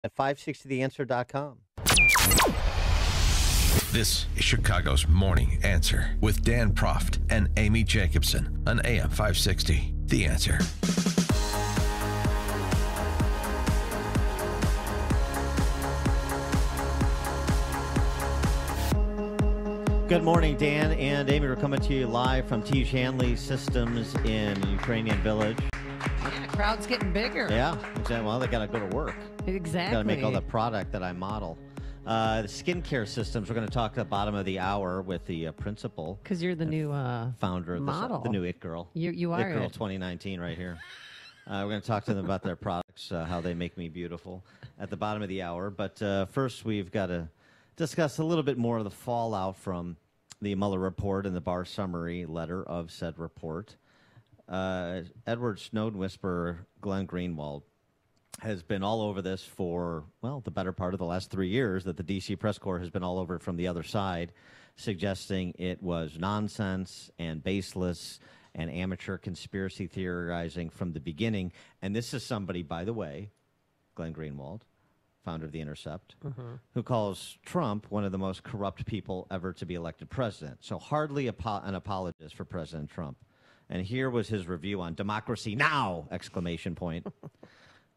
at 560theanswer.com. This is Chicago's Morning Answer with Dan Proft and Amy Jacobson on AM 560. The Answer. Good morning, Dan and Amy. We're coming to you live from T. Shanley Systems in Ukrainian Village. Yeah, crowd's getting bigger. Yeah, exactly. Well, they got to go to work. Exactly. Got to make all the product that I model. The skincare systems, we're going to talk at the bottom of the hour with the principal. Because you're the new founder of model. The new It Girl. You are It Girl 2019 right here. We're going to talk to them about their products, how they make me beautiful at the bottom of the hour. But first, we've got to discuss a little bit more of the fallout from the Muller report and the Barr summary letter of said report. Edward Snowden whisperer Glenn Greenwald has been all over this for, well, the better part of the last 3 years, that the D.C. press corps has been all over it from the other side, suggesting it was nonsense and baseless and amateur conspiracy theorizing from the beginning. And this is somebody, by the way, Glenn Greenwald, founder of The Intercept, who calls Trump one of the most corrupt people ever to be elected president. So hardly an apologist for President Trump. And here was his review on democracy now, exclamation point.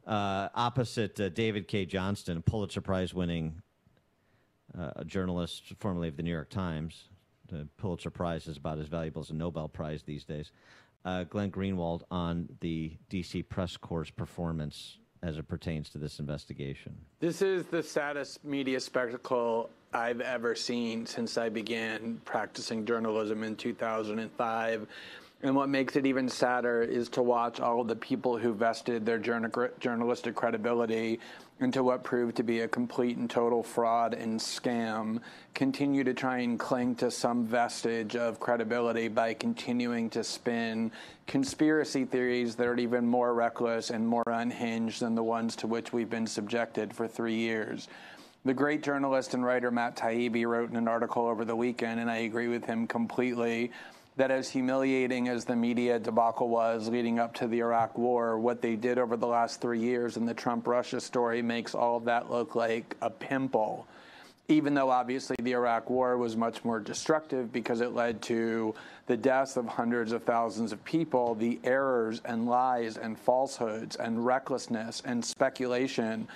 Opposite David K. Johnston, Pulitzer Prize-winning journalist formerly of the New York Times. The Pulitzer Prize is about as valuable as a Nobel Prize these days. Glenn Greenwald on the D.C. press corps' performance as it pertains to this investigation. This is the saddest media spectacle I've ever seen since I began practicing journalism in 2005. And what makes it even sadder is to watch all of the people who vested their journalistic credibility into what proved to be a complete and total fraud and scam continue to try and cling to some vestige of credibility by continuing to spin conspiracy theories that are even more reckless and more unhinged than the ones to which we've been subjected for 3 years. The great journalist and writer Matt Taibbi wrote in an article over the weekend, and I agree with him completely, that as humiliating as the media debacle was leading up to the Iraq war, what they did over the last 3 years in the Trump-Russia story makes all of that look like a pimple. Even though obviously the Iraq war was much more destructive because it led to the deaths of hundreds of thousands of people, the errors and lies and falsehoods and recklessness and speculation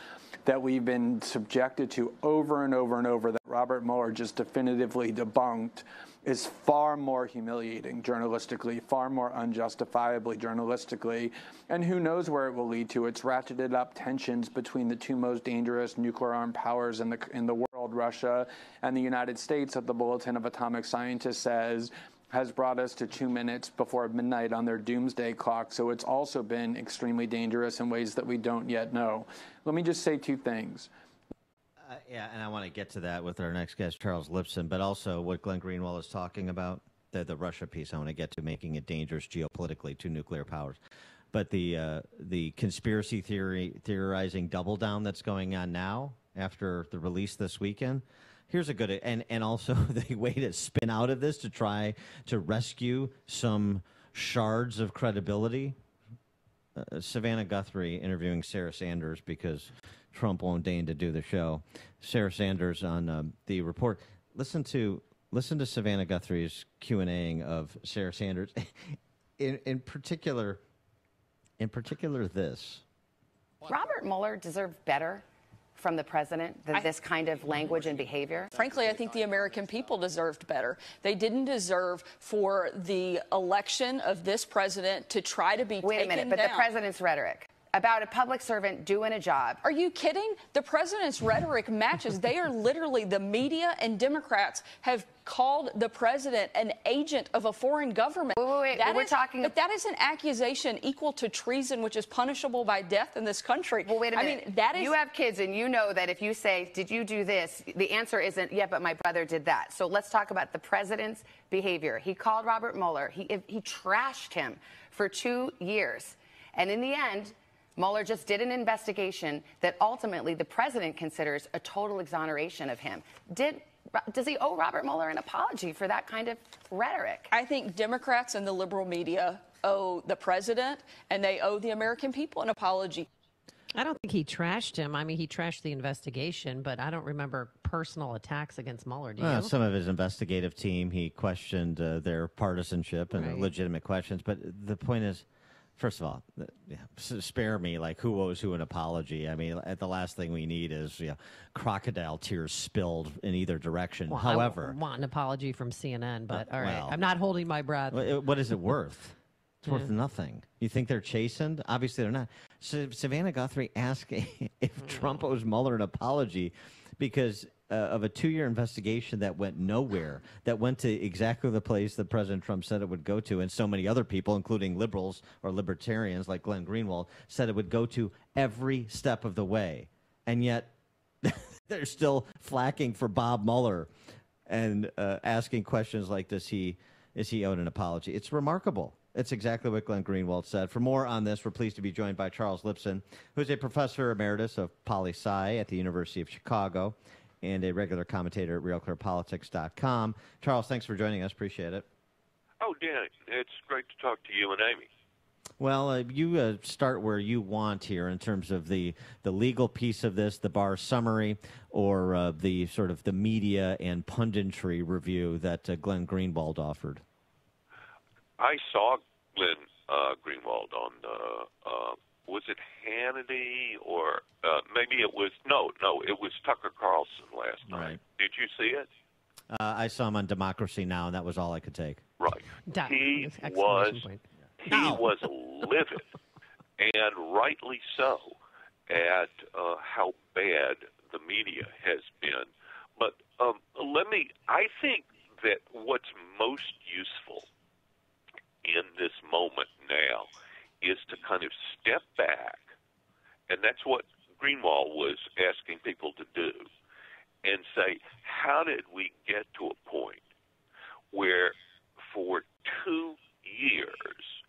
that we've been subjected to over and over and over that Robert Mueller just definitively debunked is far more humiliating journalistically, far more unjustifiably journalistically, and who knows where it will lead to. It's ratcheted up tensions between the two most dangerous nuclear-armed powers in the world, Russia and the United States, that the Bulletin of Atomic Scientists says has brought us to 2 minutes before midnight on their doomsday clock. So it's also been extremely dangerous in ways that we don't yet know. Let me just say two things. Yeah, and I want to get to that with our next guest, Charles Lipson, but also what Glenn Greenwald is talking about, the Russia piece I want to get to, making it dangerous geopolitically to nuclear powers. But the conspiracy theorizing double down that's going on now after the release this weekend, here's a good, and also the way to spin out of this to try to rescue some shards of credibility. Savannah Guthrie interviewing Sarah Sanders because Trump won't deign to do the show. Sarah Sanders on the report. Listen to Savannah Guthrie's Q&Ing of Sarah Sanders. in particular this. Robert Mueller deserved better from the president than this kind of language and behavior? Frankly, I think the American people deserved better. They didn't deserve for the election of this president to try to be taken down. Wait a minute, but the president's rhetoric about a public servant doing a job. Are you kidding? The president's rhetoric matches. They are literally, the media and Democrats have called the president an agent of a foreign government. Wait, but that is an accusation equal to treason, which is punishable by death in this country. Well, wait a minute. I mean, that is... You have kids, and you know that if you say, did you do this? The answer isn't, yeah, but my brother did that. So let's talk about the president's behavior. He called Robert Mueller. He trashed him for 2 years. And in the end, Mueller just did an investigation that ultimately the president considers a total exoneration of him. Does he owe Robert Mueller an apology for that kind of rhetoric? I think Democrats and the liberal media owe the president, and they owe the American people an apology. I don't think he trashed him. I mean, he trashed the investigation, but I don't remember personal attacks against Mueller. Do you? Some of his investigative team, he questioned their partisanship and Right. legitimate questions. But the point is, first of all, spare me, like, who owes who an apology? I mean, the last thing we need is crocodile tears spilled in either direction. Well, However, I want an apology from CNN, but all right, well, I'm not holding my breath. what is it worth? It's worth nothing. You think they're chastened? Obviously, they're not. So Savannah Guthrie asked if Trump owes Mueller an apology because of a 2-year investigation that went nowhere, that went to exactly the place that President Trump said it would go to, and so many other people, including liberals or libertarians like Glenn Greenwald, said it would go to every step of the way. And yet they're still flacking for Bob Mueller and asking questions like, is he owed an apology? It's remarkable. It's exactly what Glenn Greenwald said. For more on this, we're pleased to be joined by Charles Lipson, who's a professor emeritus of poli-sci at the University of Chicago and a regular commentator at RealClearPolitics.com. Charles, thanks for joining us. Appreciate it. Oh, Dan, it's great to talk to you and Amy. Well, you start where you want here in terms of the legal piece of this, the Barr summary, or the sort of the media and punditry review that Glenn Greenwald offered. I saw Glenn Greenwald on was it Hannity or maybe it was it was Tucker Carlson last night. Right. Did you see it? I saw him on Democracy Now!, and that was all I could take. Right. He No. was livid, and rightly so, at how bad the media has been. But I think that what's most useful in this moment now is to kind of step back, and that's what Greenwald was asking people to do, and say, how did we get to a point where for 2 years,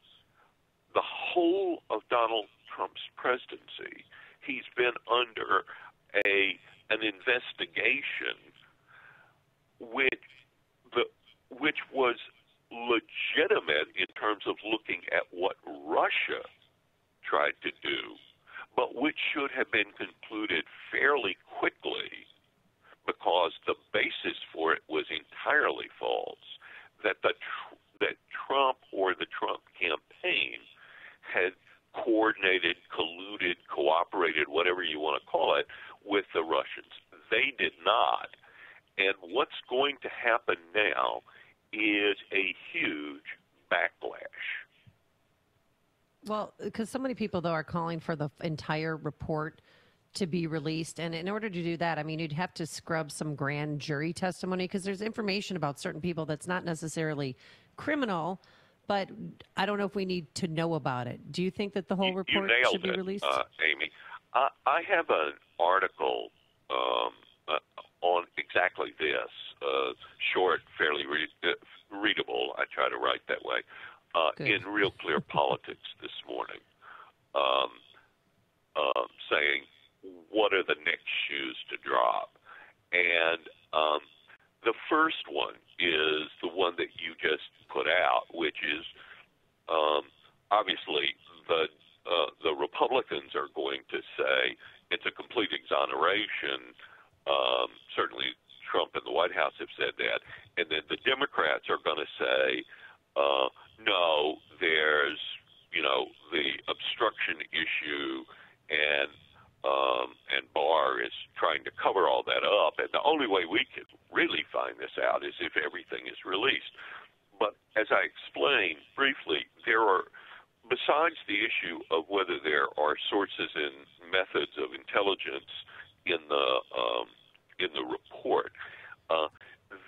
the whole of Donald Trump's presidency, he's been under an investigation which was legitimate in terms of looking at what Russia tried to do, but which should have been concluded fairly quickly because the basis for it was entirely false, that Trump or the Trump campaign had coordinated, colluded, cooperated, whatever you want to call it, with the Russians. They did not. And what's going to happen now is a huge backlash. Well, because so many people, though, are calling for the entire report to be released. And in order to do that, I mean, you'd have to scrub some grand jury testimony because there's information about certain people that's not necessarily criminal, but I don't know if we need to know about it. Do you think that the whole report should be released? Amy. I have an article on exactly this, short, fairly readable. I try to write that way, in Real Clear Politics this morning, saying what are the next shoes to drop. And the first one is the one that you just put out, which is obviously the Republicans are going to say it's a complete exoneration. Certainly Trump and the White House have said that. And then the Democrats are going to say, no, there's, the obstruction issue, and Barr is trying to cover all that up. And the only way we can really find this out is if everything is released. But as I explained briefly, there are, besides the issue of whether there are sources and methods of intelligence in the report,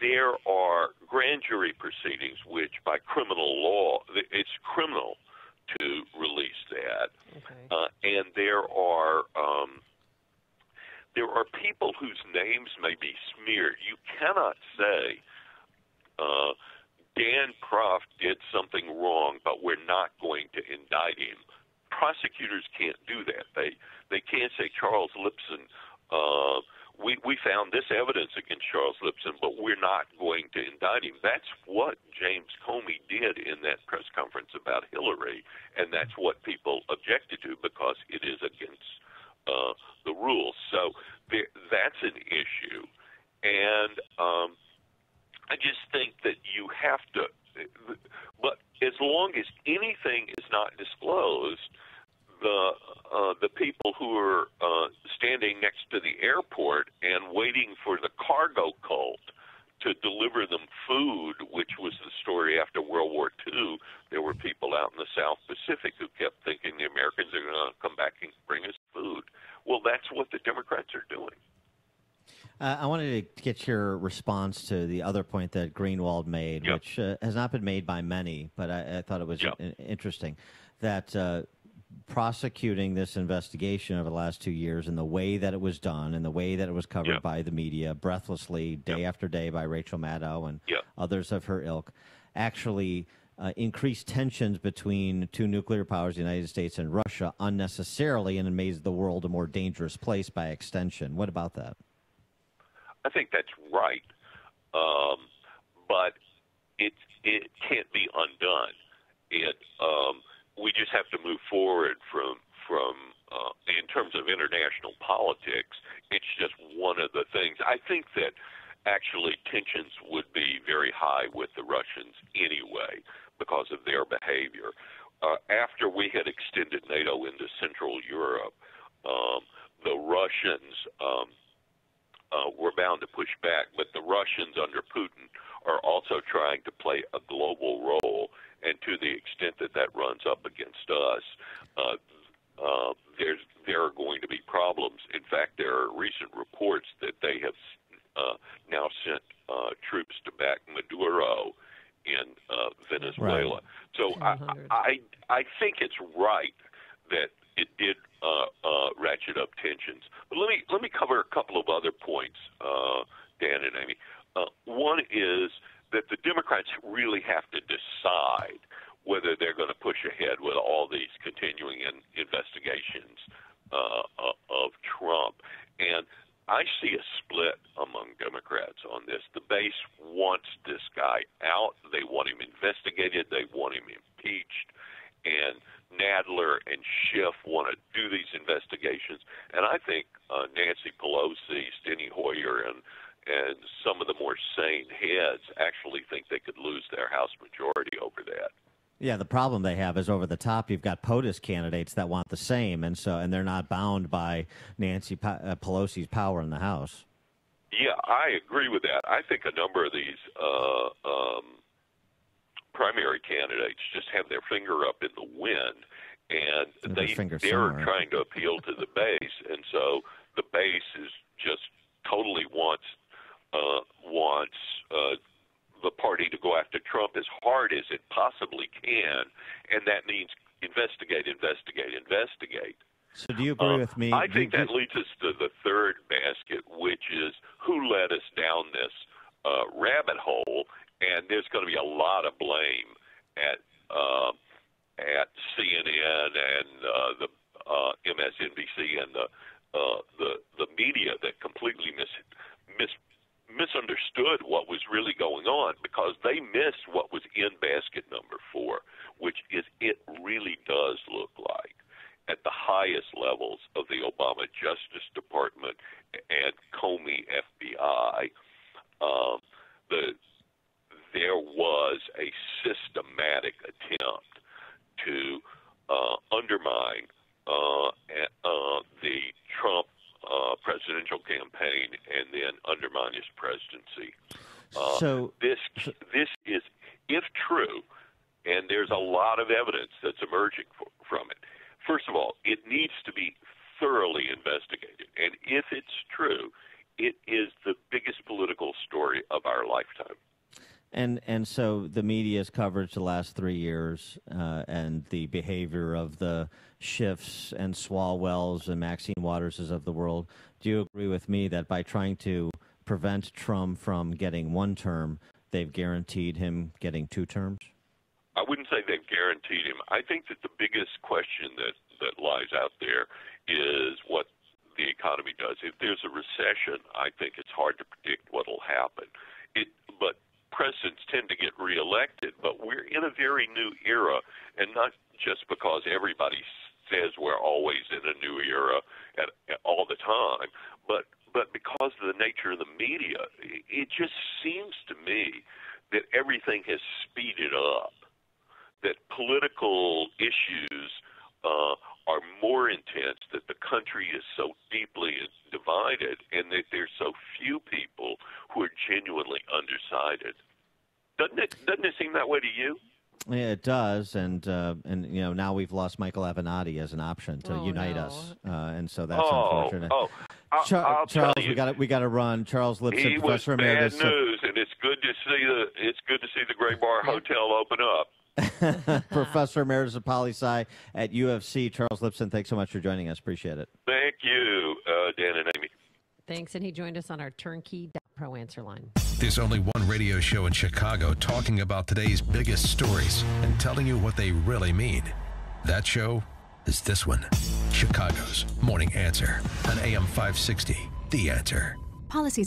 there are grand jury proceedings which, by criminal law, it's criminal to release that. Okay. And there are people whose names may be smeared. You cannot say Dan Proft did something wrong, but we're not going to indict him. Prosecutors can't do that. They can't say Charles Lipson. We found this evidence against Charles Lipson, but we're not going to indict him. That's what James Comey did in that press conference about Hillary, and that's what people objected to because it is against the rules. So that's an issue, and I just think that you have to. But as long as anything is not disclosed, the people who are standing next to the airport and waiting for the cargo cult to deliver them food, which was the story after World War II, there were people out in the South Pacific who kept thinking the Americans are going to come back and bring us food. Well, that's what the Democrats are doing. I wanted to get your response to the other point that Greenwald made, which has not been made by many, but I thought it was interesting, that prosecuting this investigation over the last 2 years and the way that it was done and the way that it was covered by the media breathlessly day after day by Rachel Maddow and others of her ilk actually increased tensions between two nuclear powers, the United States and Russia, unnecessarily, and it made the world a more dangerous place by extension. What about that? I think that's right, but it can't be undone. We just have to move forward from in terms of international politics. It's just one of the things. I think that actually tensions would be very high with the Russians anyway because of their behavior. After we had extended NATO into Central Europe, the Russians were bound to push back, but the Russians under Putin are also trying to play a global role, and to the extent that that runs up against us, there are going to be problems. In fact, there are recent reports that they have now sent troops to back Maduro in Venezuela. Right. So I think it's right that it did ratchet up tensions. But let me cover a couple of other points, Dan and Amy. One is that the Democrats really have to decide whether they're going to push ahead with all these continuing investigations of Trump. And I see a split among Democrats on this. The base wants this guy out. They want him investigated. They want him impeached. And Nadler and Schiff want to do these investigations. And I think Nancy Pelosi, Steny Hoyer, and some of the more sane heads actually think they could lose their House majority over that. Yeah, the problem they have is over the top. You've got POTUS candidates that want the same, and they're not bound by Nancy Pelosi's power in the House. Yeah, I agree with that. I think a number of these primary candidates just have their finger up in the wind, and they're trying to appeal to the base, and so the base is just totally wants the party to go after Trump as hard as it possibly can, and that means investigate. So do you agree with me? I think that leads us to the third basket, which is who led us down this rabbit hole, and there's going to be a lot of blame at CNN and the MSNBC and the media that completely misunderstood what was really going on, because they missed what was in basket number 4, which is it really does look like at the highest levels of the Obama Justice Department and Comey FBI, there was a systematic attempt to undermine the Trump presidential campaign and then undermine his presidency. So this is, if true, and there's a lot of evidence that's emerging from it. First of all, it needs to be thoroughly investigated, and if it's true, it is the biggest political story of our lifetime. And so the media's coverage the last 3 years and the behavior of the Schiffs and Swalwells and Maxine Waterses of the world, do you agree with me that by trying to prevent Trump from getting 1 term, they've guaranteed him getting 2 terms? I wouldn't say they've guaranteed him. I think that the biggest question that lies out there is what the economy does. If there's a recession, I think it's hard to predict what will happen. But presidents tend to get reelected, but we're in a very new era, and not just because everybody says we're always in a new era all the time, but because of the nature of the media, it just seems to me that everything has speeded up, that political issues are more intense, that the country is so deeply divided, and that there's so few people who are genuinely undecided. Doesn't it seem that way to you? Yeah, it does, and now we've lost Michael Avenatti as an option to unite us, and so that's unfortunate. I'll Charles, tell you, we got to run. Charles Lipson, he was Professor bad Emeritus. news, and it's good to see the Gray Bar Hotel open up. Professor Emeritus of Poli-Sci at UFC, Charles Lipson. Thanks so much for joining us. Appreciate it. Thank you, Dan and Amy. Thanks, and he joined us on our turnkey.pro answer line. There's only one radio show in Chicago talking about today's biggest stories and telling you what they really mean. That show is this one, Chicago's Morning Answer on AM 560, The Answer. Policies